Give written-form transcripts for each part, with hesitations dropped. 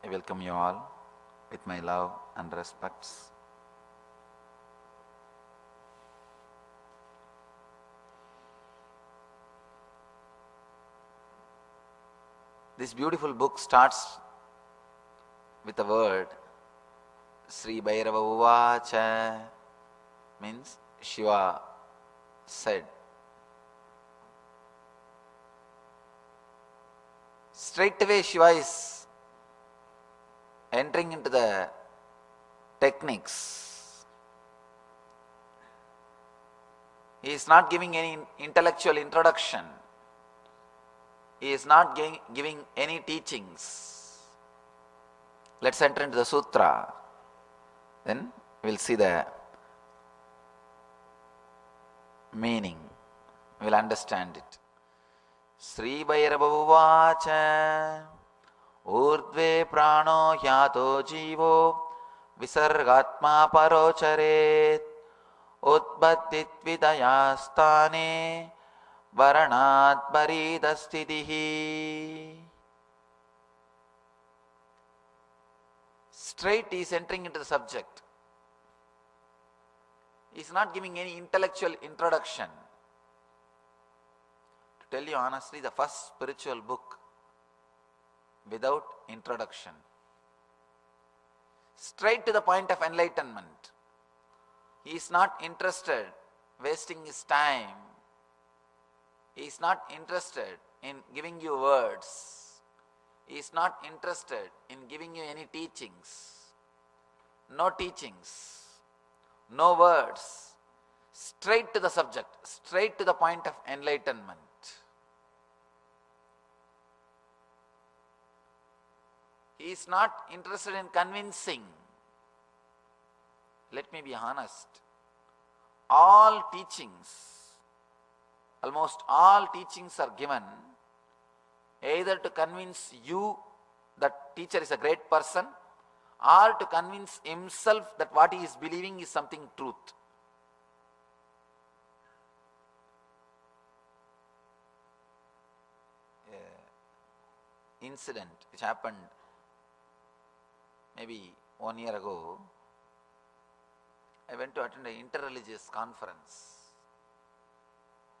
I welcome you all with my love and respects. This beautiful book starts with a word, Sri Bhairava Uvacha, means Shiva said. Straight away Shiva is entering into the techniques. He is not giving any intellectual introduction. He is not giving any teachings. Let's enter into the sutra. Then we'll see the meaning. We'll understand it. Sri Bhairava Uvacha Urdve prano hyato jivo visargatma parocharet Udbhattitvitayastane Varanat Baridastitihi. Straight he is entering into the subject. He is not giving any intellectual introduction. To tell you honestly, the first spiritual book without introduction. Straight to the point of enlightenment. He is not interested wasting his time. He is not interested in giving you words. He is not interested in giving you any teachings. No teachings. No words. Straight to the subject. Straight to the point of enlightenment. He is not interested in convincing. Let me be honest. All teachings, almost all teachings are given either to convince you that teacher is a great person or to convince himself that what he is believing is something truth. Incident which happened maybe 1 year ago. I went to attend an interreligious conference.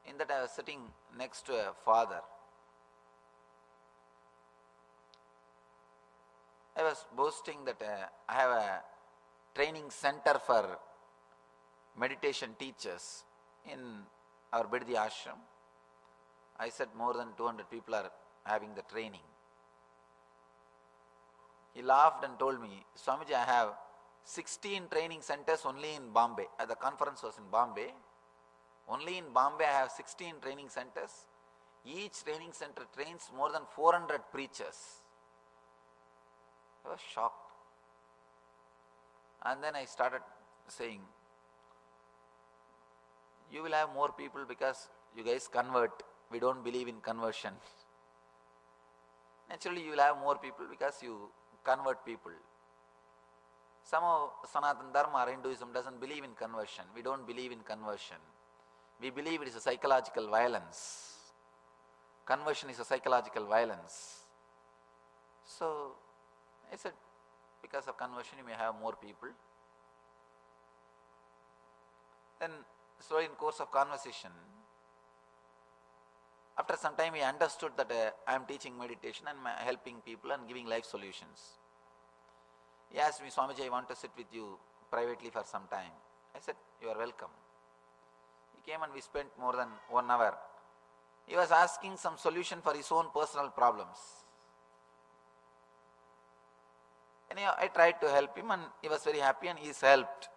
In that I was sitting next to a father. I was boasting that I have a training center for meditation teachers in our Biddi ashram. I said more than 200 people are having the training. He laughed and told me, Swamiji, I have 16 training centers only in Bombay. The conference was in Bombay. Only in Bombay I have 16 training centers. Each training center trains more than 400 preachers. I was shocked. And then I started saying, you will have more people because you guys convert. We don't believe in conversion. Naturally you will have more people because you convert people. Some of Sanatana Dharma or Hinduism doesn't believe in conversion. We don't believe in conversion. We believe it is a psychological violence. Conversion is a psychological violence. So I said, because of conversion you may have more people. Then slowly in course of conversation, after some time he understood that I am teaching meditation and helping people and giving life solutions. He asked me, Swamiji, I want to sit with you privately for some time. I said, you are welcome. He came and we spent more than 1 hour. He was asking some solution for his own personal problems. And I tried to help him and he was very happy and he is helped.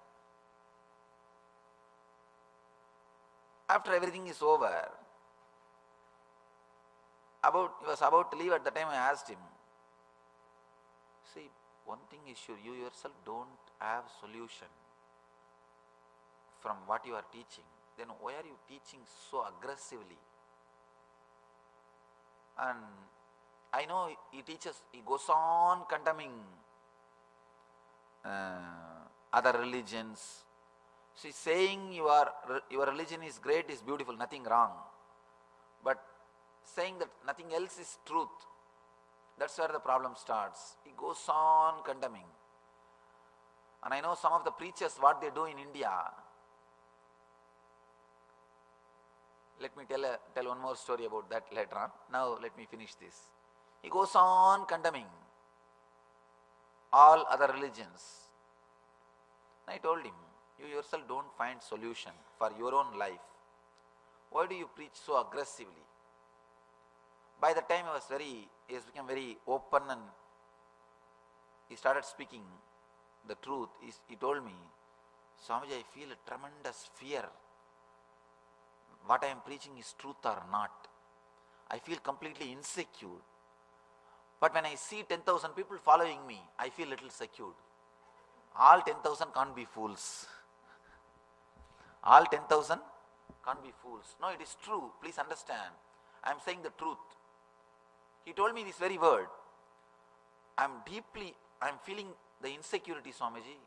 After everything is over, he was about to leave. At the time I asked him, see, one thing is sure, you yourself don't have solution from what you are teaching. Then why are you teaching so aggressively? And I know he goes on condemning other religions. See, saying your religion is great is beautiful, nothing wrong. But saying that nothing else is truth, That's where the problem starts. He goes on condemning. And I know some of the preachers, what they do in India. Let me tell one more story about that later on. Now let me finish this. He goes on condemning all other religions. I told him, you yourself don't find solution for your own life. Why do you preach so aggressively? By the time he has become very open and he started speaking the truth. He told me, Swamiji, I feel a tremendous fear. What I am preaching is truth or not. I feel completely insecure. But when I see 10,000 people following me, I feel little secured. All 10,000 can't be fools. All 10,000 can't be fools. No, it is true. Please understand. I am saying the truth. He told me this very word. I am feeling the insecurity, Swamiji.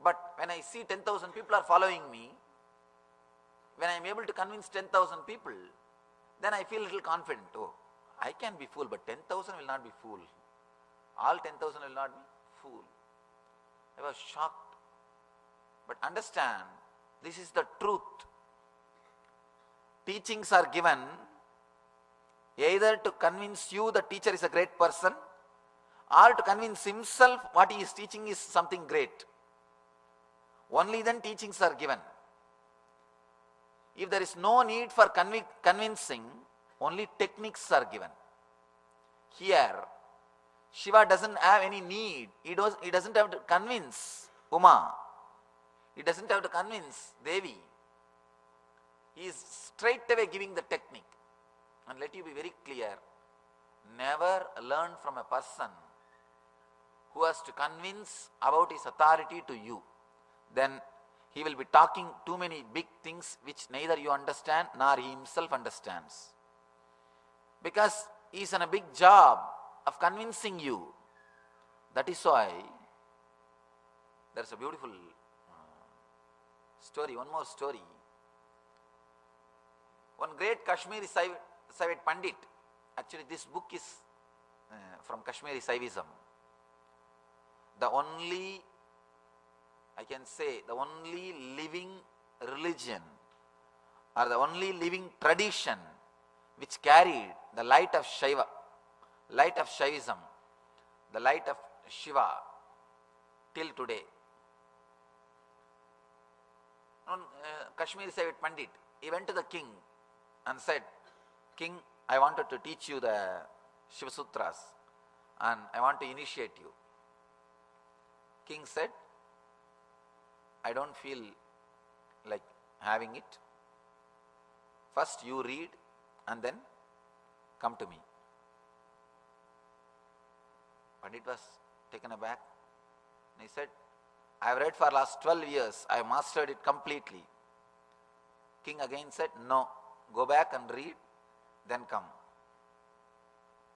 But when I see 10,000 people are following me, when I am able to convince 10,000 people, then I feel a little confident. Oh, I can be fool, but 10,000 will not be fool. All 10,000 will not be fool. I was shocked. But understand, this is the truth. Teachings are given either to convince you the teacher is a great person, or to convince himself what he is teaching is something great. Only then teachings are given. If there is no need for convincing, only techniques are given. Here, Shiva doesn't have any need. He doesn't have to convince Uma. He doesn't have to convince Devi. He is straight away giving the technique. And let you be very clear, never learn from a person who has to convince about his authority to you. Then he will be talking too many big things which neither you understand nor he himself understands. Because he is on a big job of convincing you. That is why there is a beautiful story, one more story. One great Kashmiri Saivite Pandit, actually this book is from Kashmiri Saivism. The only, I can say, the only living religion or the only living tradition which carried the light of Shaiva, light of Shaivism, the light of Shiva till today. Kashmiri Saivite Pandit, he went to the king and said, King, I wanted to teach you the Shiva Sutras and I want to initiate you. King said, I don't feel like having it. First you read and then come to me. Pandit was taken aback. And he said, I have read for last 12 years. I have mastered it completely. King again said, no, go back and read, then come.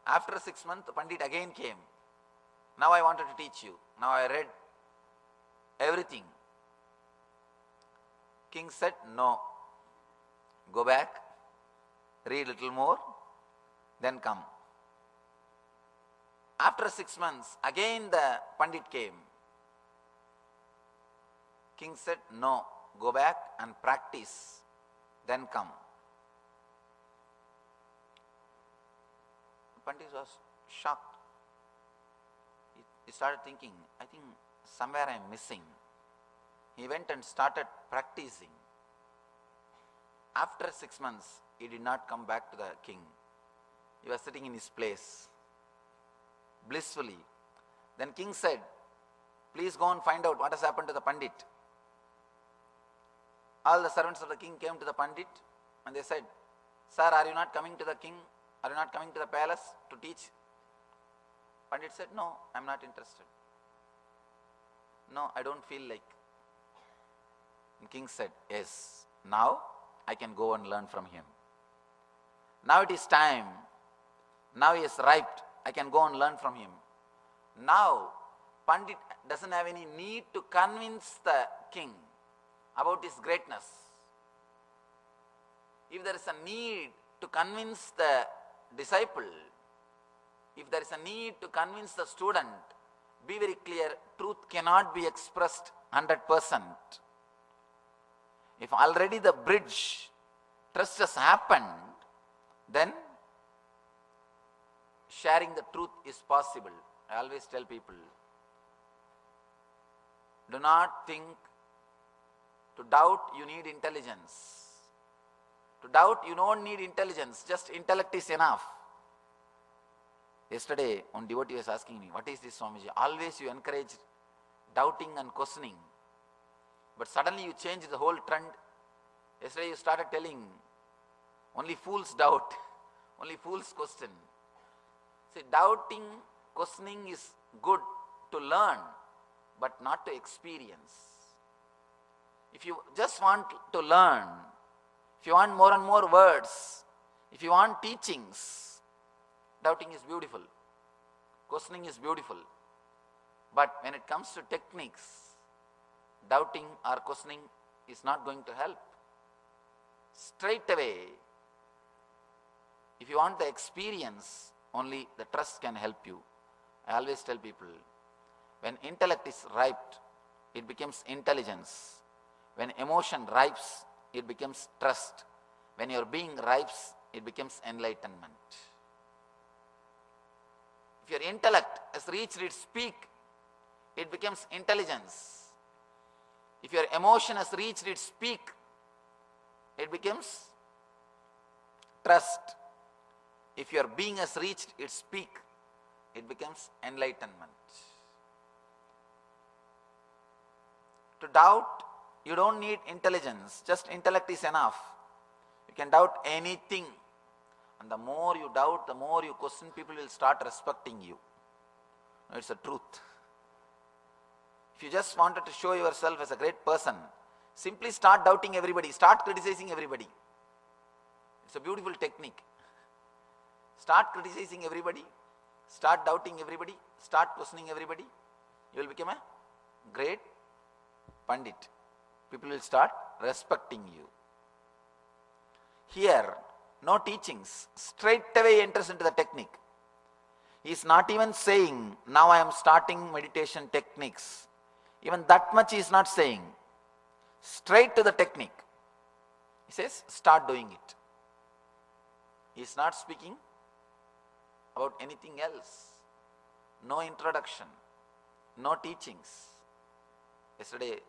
After 6 months, Pandit again came. Now I wanted to teach you. Now I read everything. King said, no, go back, read little more, then come. After 6 months, again the Pandit came. King said, no, go back and practice, then come. Pandit was shocked. He started thinking, I think somewhere I am missing. He went and started practicing. After 6 months, he did not come back to the king. He was sitting in his place, blissfully. Then king said, please go and find out what has happened to the Pandit. All the servants of the king came to the Pandit and they said, sir, are you not coming to the king? Are you not coming to the palace to teach? Pandit said, no, I am not interested. No, I don't feel like. And king said, yes, now I can go and learn from him. Now it is time. Now he is ripe. I can go and learn from him. Now Pandit doesn't have any need to convince the king about his greatness. If there is a need to convince the disciple, if there is a need to convince the student, be very clear, truth cannot be expressed 100%. If already the bridge, trust has happened, then sharing the truth is possible. I always tell people, do not think to doubt you need intelligence. To doubt you don't need intelligence, just intellect is enough. Yesterday, one devotee was asking me, what is this, Swamiji? Always you encourage doubting and questioning. But suddenly you change the whole trend. Yesterday you started telling, only fools doubt, only fools question. See, doubting, questioning is good to learn, but not to experience. If you just want to learn, if you want more and more words, if you want teachings, doubting is beautiful, questioning is beautiful. But when it comes to techniques, doubting or questioning is not going to help. Straight away, if you want the experience, only the trust can help you. I always tell people, when intellect is ripe, it becomes intelligence. When emotion ripes, it becomes trust. When your being ripes, it becomes enlightenment. If your intellect has reached its peak, it becomes intelligence. If your emotion has reached its peak, it becomes trust. If your being has reached its peak, it becomes enlightenment. To doubt, you don't need intelligence, just intellect is enough. You can doubt anything. And the more you doubt, the more you question, people will start respecting you. It's the truth. If you just wanted to show yourself as a great person, simply start doubting everybody, start criticizing everybody. It's a beautiful technique. Start criticizing everybody, start doubting everybody, start questioning everybody. You will become a great Pandit. People will start respecting you. Here, no teachings, straight away enters into the technique. He is not even saying, now I am starting meditation techniques. Even that much he is not saying. Straight to the technique. He says, start doing it. He is not speaking about anything else. No introduction, no teachings. Yesterday